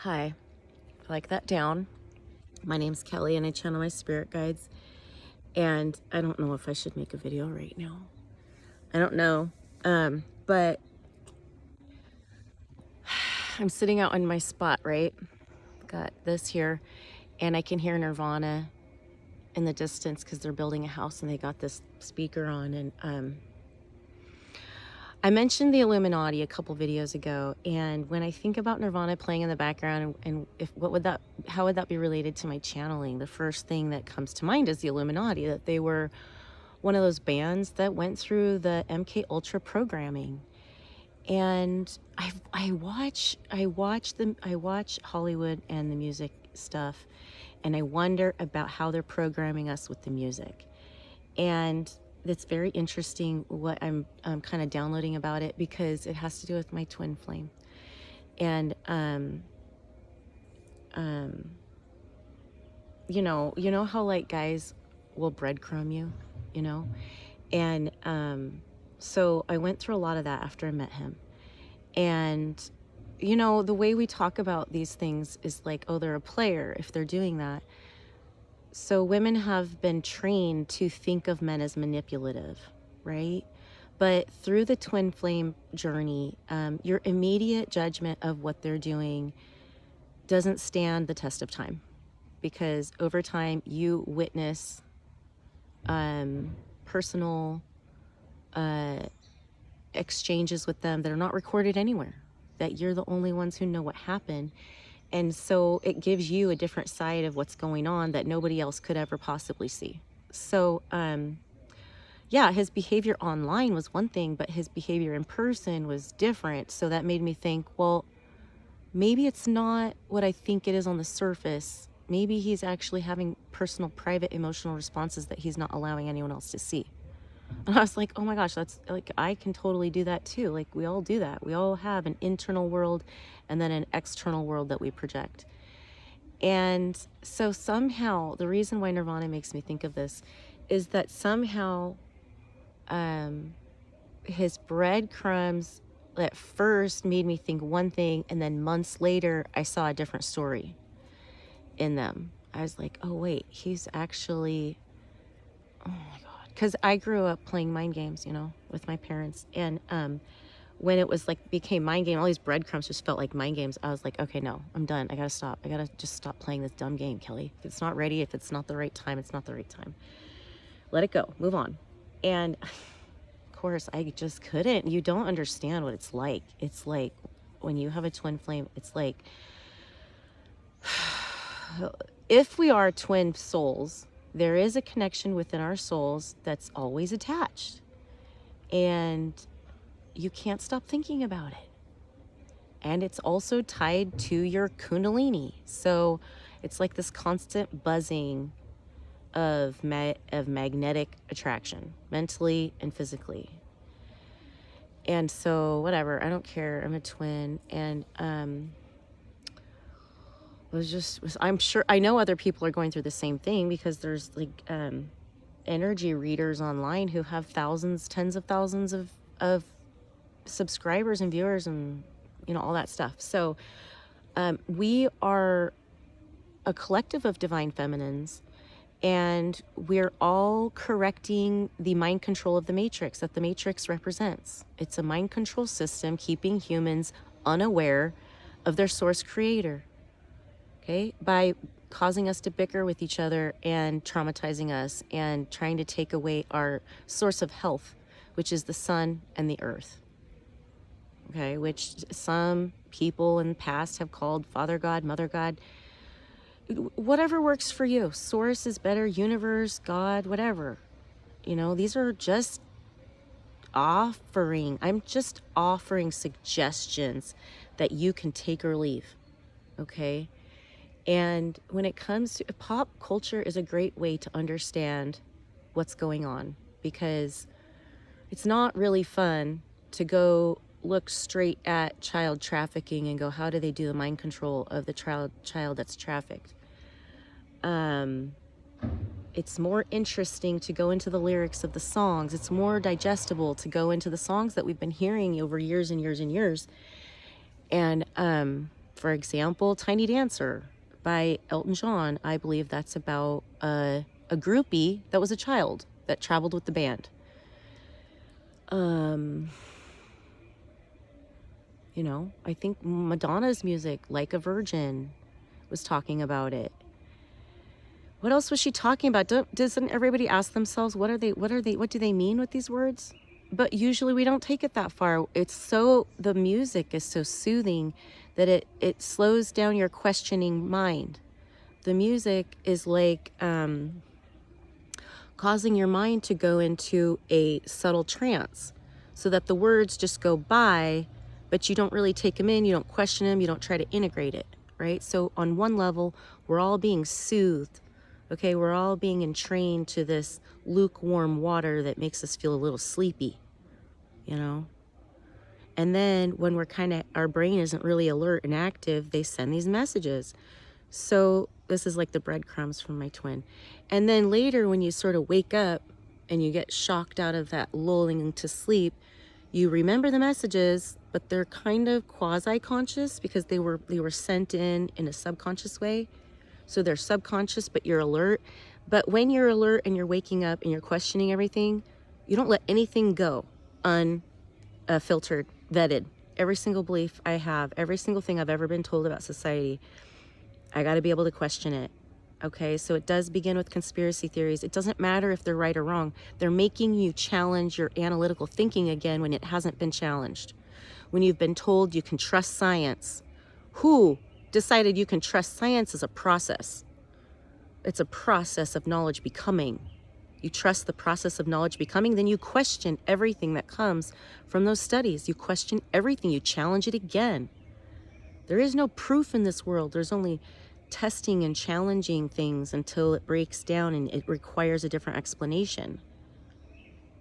Hi, I like that down. My name's Kelly and I channel my spirit guides. And I don't know if I should make a video right now. I don't know. But I'm sitting out on my spot, right? Got this here. And I can hear Nirvana in the distance because they're building a house and they got this speaker on. And I mentioned the Illuminati a couple videos ago, and when I think about Nirvana playing in the background and how would that be related to my channeling? The first thing that comes to mind is the Illuminati, that they were one of those bands that went through the MK Ultra programming. And I watch Hollywood and the music stuff, and I wonder about how they're programming us with the music. And it's very interesting what I'm kind of downloading about it, because it has to do with my twin flame. And you know how like guys will breadcrumb you, you know? And so I went through a lot of that after I met him. And you know, the way we talk about these things is like, oh, they're a player if they're doing that. So women have been trained to think of men as manipulative, right? But through the twin flame journey, your immediate judgment of what they're doing doesn't stand the test of time, because over time you witness personal exchanges with them that are not recorded anywhere, that you're the only ones who know what happened. And so it gives you a different side of what's going on that nobody else could ever possibly see. So, yeah, his behavior online was one thing, but his behavior in person was different. So that made me think, well, maybe it's not what I think it is on the surface. Maybe he's actually having personal, private, emotional responses that he's not allowing anyone else to see. And I was like, oh my gosh, that's like, I can totally do that too. Like, we all do that. We all have an internal world and then an external world that we project. And so somehow, the reason why Nirvana makes me think of this is that somehow his breadcrumbs at first made me think one thing, and then months later, I saw a different story in them. I was like, oh wait, he's actually, oh my God. Because I grew up playing mind games, you know, with my parents. And when it was like became mind game, all these breadcrumbs just felt like mind games. I was like, okay, no, I'm done. I gotta stop. I gotta just stop playing this dumb game, Kelly. If it's not ready, if it's not the right time, it's not the right time. Let it go. Move on. And of course, I just couldn't. You don't understand what it's like. It's like when you have a twin flame, it's like, if we are twin souls, there is a connection within our souls that's always attached. And you can't stop thinking about it. And it's also tied to your kundalini. So it's like this constant buzzing of magnetic attraction, mentally and physically. And so whatever, I don't care. I'm a twin. And I'm sure, I know other people are going through the same thing, because there's like energy readers online who have thousands, tens of thousands of subscribers and viewers and, you know, all that stuff. So we are a collective of divine feminines, and we're all correcting the mind control of the matrix that the matrix represents. It's a mind control system keeping humans unaware of their source creator, okay, by causing us to bicker with each other and traumatizing us and trying to take away our source of health, which is the sun and the earth. Okay, which some people in the past have called Father God, Mother God, whatever works for you. Source is better, universe, God, whatever. You know, these are just I'm just offering suggestions that you can take or leave, okay? And when it comes to pop culture, is a great way to understand what's going on, because it's not really fun to go look straight at child trafficking and go, how do they do the mind control of the child that's trafficked? It's more interesting to go into the lyrics of the songs. It's more digestible to go into the songs that we've been hearing over years and years and years. And For example, Tiny Dancer by Elton John. I believe that's about a groupie that was a child that traveled with the band. You know, I think Madonna's music, Like a Virgin, was talking about it. What else was she talking about? Doesn't everybody ask themselves, what do they mean with these words? But usually we don't take it that far. The music is so soothing that it slows down your questioning mind. The music is like causing your mind to go into a subtle trance so that the words just go by, but you don't really take them in, you don't question them, you don't try to integrate it, right? So on one level, we're all being soothed, okay? We're all being entrained to this lukewarm water that makes us feel a little sleepy, you know? And then when our brain isn't really alert and active, they send these messages. So this is like the breadcrumbs from my twin. And then later when you sort of wake up and you get shocked out of that lulling to sleep, you remember the messages, but they're kind of quasi-conscious because they were sent in a subconscious way. So they're subconscious, but you're alert. But when you're alert and you're waking up and you're questioning everything, you don't let anything go unfiltered, vetted. Every single belief I have, every single thing I've ever been told about society, I got to be able to question it. Okay, so it does begin with conspiracy theories. It doesn't matter if they're right or wrong. They're making you challenge your analytical thinking again when it hasn't been challenged. When you've been told you can trust science. Who decided you can trust science as a process? It's a process of knowledge becoming. You trust the process of knowledge becoming, then you question everything that comes from those studies. You question everything. You challenge it again. There is no proof in this world. There's only testing and challenging things until it breaks down and it requires a different explanation.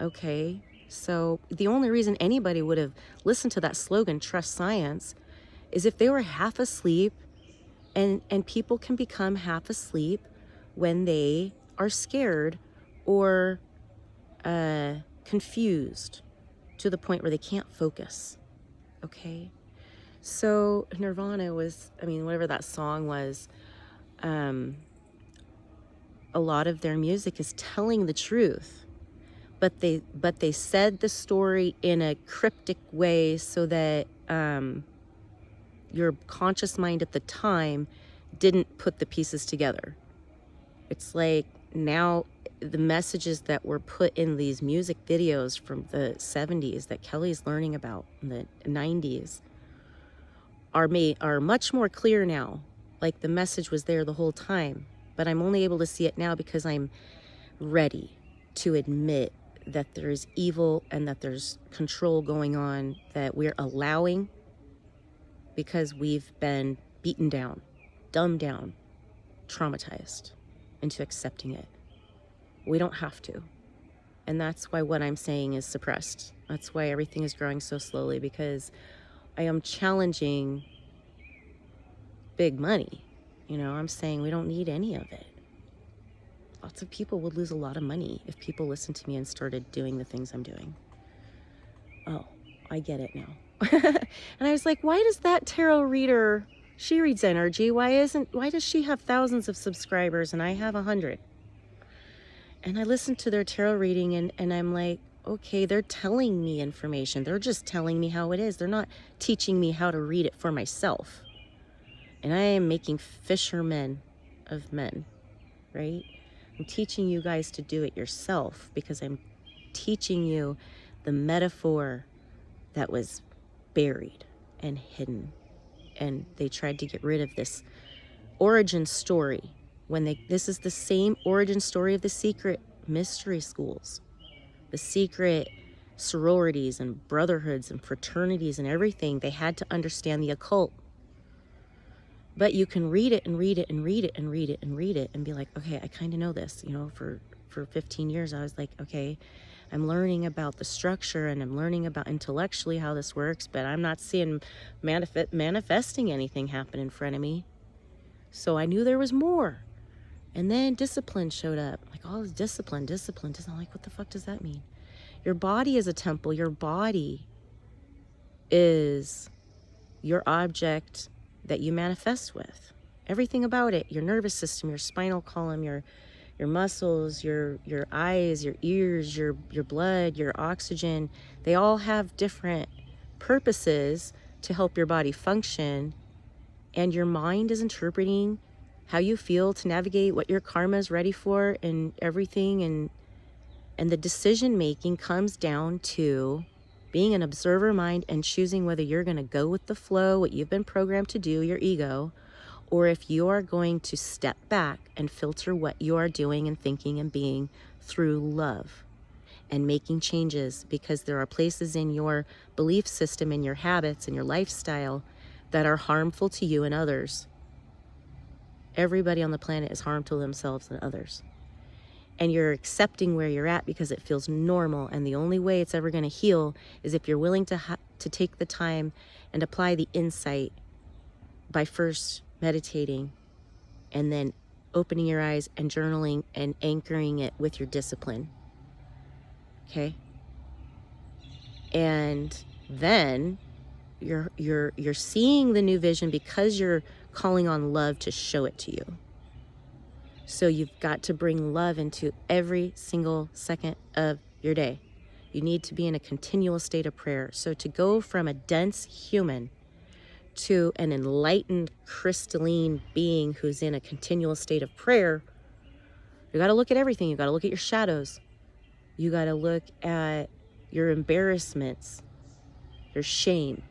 Okay, so the only reason anybody would have listened to that slogan, trust science, is if they were half asleep, and people can become half asleep when they are scared or confused to the point where they can't focus. Okay. So Nirvana was, whatever that song was, a lot of their music is telling the truth, but they said the story in a cryptic way so that your conscious mind at the time didn't put the pieces together. It's like now the messages that were put in these music videos from the 70s that Kelly's learning about in the 90s are much more clear now. Like the message was there the whole time, but I'm only able to see it now because I'm ready to admit that there is evil and that there's control going on that we're allowing because we've been beaten down, dumbed down, traumatized into accepting it. We don't have to. And that's why what I'm saying is suppressed. That's why everything is growing so slowly, because I am challenging big money. I'm saying we don't need any of it. Lots of people would lose a lot of money if people listened to me and started doing the things I'm doing. Oh, I get it now. And I was like, why does that tarot reader, she reads energy, why does she have thousands of subscribers and I have 100? And I listened to their tarot reading and I'm like, okay, they're telling me information. They're just telling me how it is. They're not teaching me how to read it for myself. And I am making fishermen of men, right? I'm teaching you guys to do it yourself because I'm teaching you the metaphor that was buried and hidden. And they tried to get rid of this origin story this is the same origin story of the secret mystery schools, the secret sororities and brotherhoods and fraternities and everything. They had to understand the occult. But you can read it and read it and read it and read it and read it and be like, okay, I kind of know this. For 15 years, I was like, okay, I'm learning about the structure and I'm learning about intellectually how this works, but I'm not seeing manifesting anything happen in front of me. So I knew there was more. And then discipline showed up. Like all this discipline. I'm like, what the fuck does that mean? Your body is a temple. Your body is your object that you manifest with. Everything about it, your nervous system, your spinal column, your muscles, your eyes, your ears, your blood, your oxygen, they all have different purposes to help your body function. And your mind is interpreting how you feel to navigate what your karma is ready for and everything. And the decision making comes down to being an observer mind and choosing whether you're going to go with the flow, what you've been programmed to do, your ego, or if you are going to step back and filter what you are doing and thinking and being through love and making changes, because there are places in your belief system, in your habits, in your lifestyle that are harmful to you and others. Everybody on the planet is harmful to themselves and others. And you're accepting where you're at because it feels normal. And the only way it's ever going to heal is if you're willing to take the time and apply the insight by first meditating and then opening your eyes and journaling and anchoring it with your discipline. Okay? And then you're seeing the new vision because you're calling on love to show it to you. So you've got to bring love into every single second of your day. You need to be in a continual state of prayer. So to go from a dense human to an enlightened crystalline being who's in a continual state of prayer, you got to look at everything. You got to look at your shadows. You got to look at your embarrassments, your shame,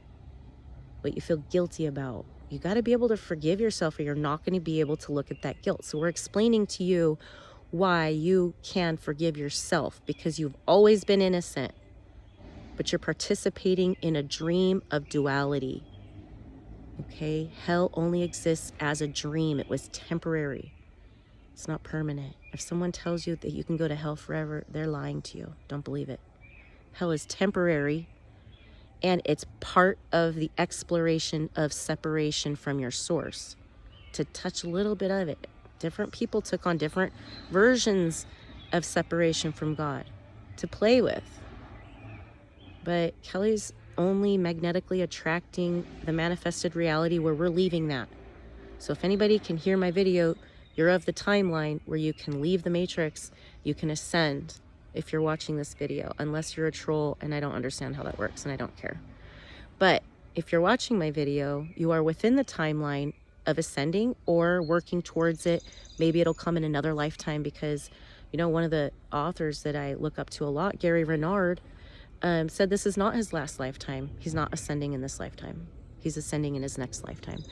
what you feel guilty about. You got to be able to forgive yourself, or you're not going to be able to look at that guilt. So we're explaining to you why you can forgive yourself, because you've always been innocent, but you're participating in a dream of duality. Okay? Hell only exists as a dream. It was temporary. It's not permanent. If someone tells you that you can go to hell forever, they're lying to you. Don't believe it. Hell is temporary. And it's part of the exploration of separation from your source, to touch a little bit of it. Different people took on different versions of separation from God to play with. But Kelly's only magnetically attracting the manifested reality where we're leaving that. So if anybody can hear my video, you're of the timeline where you can leave the matrix, you can ascend. If you're watching this video, unless you're a troll, and I don't understand how that works, and I don't care. But if you're watching my video, you are within the timeline of ascending or working towards it. Maybe it'll come in another lifetime, because, you know, one of the authors that I look up to a lot, Gary Renard, said this is not his last lifetime. He's not ascending in this lifetime. He's ascending in his next lifetime.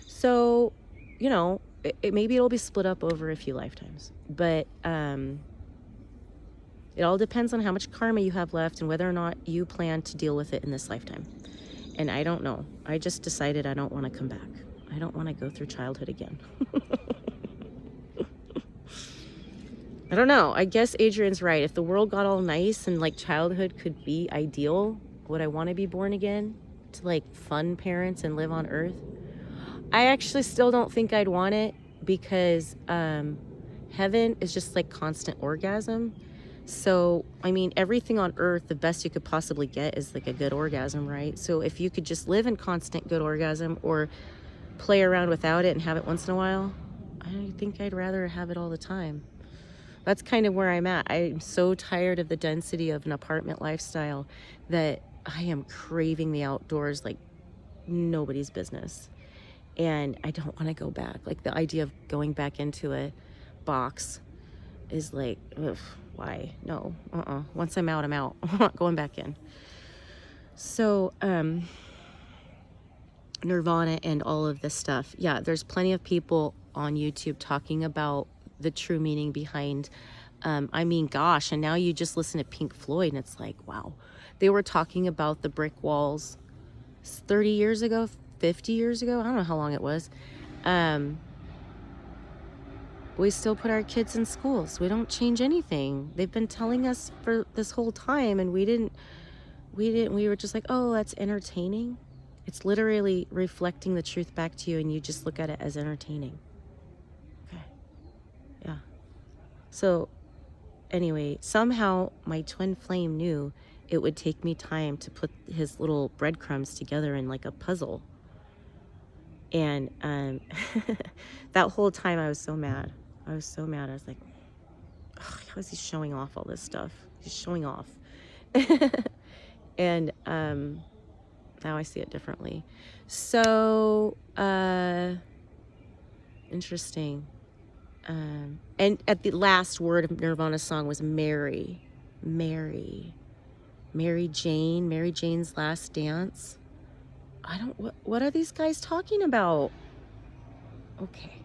So, you know, maybe it'll be split up over a few lifetimes. But it all depends on how much karma you have left and whether or not you plan to deal with it in this lifetime. And I don't know. I just decided I don't want to come back. I don't want to go through childhood again. I don't know. I guess Adrian's right. If the world got all nice and like childhood could be ideal, would I want to be born again to like fun parents and live on Earth? I actually still don't think I'd want it, because heaven is just like constant orgasm. So, I mean, everything on Earth, the best you could possibly get is like a good orgasm, right? So if you could just live in constant good orgasm, or play around without it and have it once in a while, I think I'd rather have it all the time. That's kind of where I'm at. I'm so tired of the density of an apartment lifestyle that I am craving the outdoors like nobody's business. And I don't want to go back. Like the idea of going back into a box is like, ugh, why? No, Once I'm out, I'm out. I'm not going back in. So, Nirvana and all of this stuff. Yeah, there's plenty of people on YouTube talking about the true meaning behind, I mean, gosh, and now you just listen to Pink Floyd and it's like, wow. They were talking about the brick walls 30 years ago, 50 years ago. I don't know how long it was. We still put our kids in schools. We don't change anything. They've been telling us for this whole time, and we were just like, oh, that's entertaining. It's literally reflecting the truth back to you, and you just look at it as entertaining. Okay. Yeah. So anyway, somehow my twin flame knew it would take me time to put his little breadcrumbs together in like a puzzle. And that whole time I was so mad. I was so mad. I was like, how is he showing off all this stuff? He's showing off. And now I see it differently. So interesting. And at the last word of Nirvana's song was Mary. Mary Jane, Mary Jane's Last Dance. What are these guys talking about? Okay.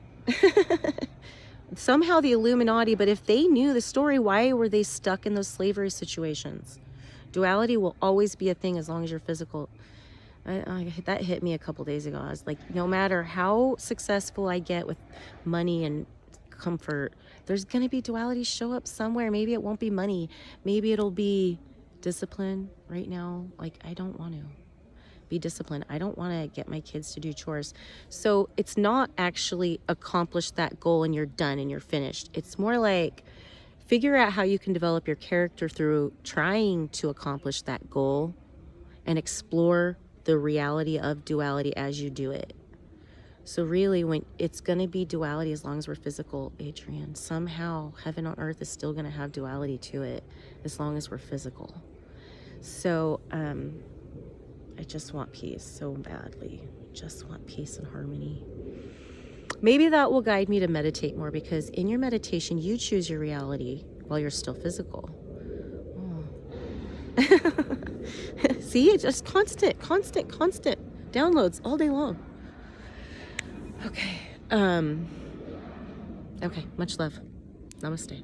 Somehow the Illuminati, but if they knew the story, why were they stuck in those slavery situations? Duality will always be a thing as long as you're physical. That hit me a couple days ago. I was like, no matter how successful I get with money and comfort, there's going to be duality show up somewhere. Maybe it won't be money. Maybe it'll be discipline. Right now, like, I don't want to be disciplined. I don't want to get my kids to do chores. So it's not actually accomplish that goal and you're done and you're finished. It's more like figure out how you can develop your character through trying to accomplish that goal and explore the reality of duality as you do it. So really, when it's going to be duality as long as we're physical, Adrian, somehow heaven on earth is still going to have duality to it as long as we're physical. So I just want peace so badly. I just want peace and harmony. Maybe that will guide me to meditate more, because in your meditation, you choose your reality while you're still physical. Oh. See, it's just constant downloads all day long. Okay. Okay, much love. Namaste.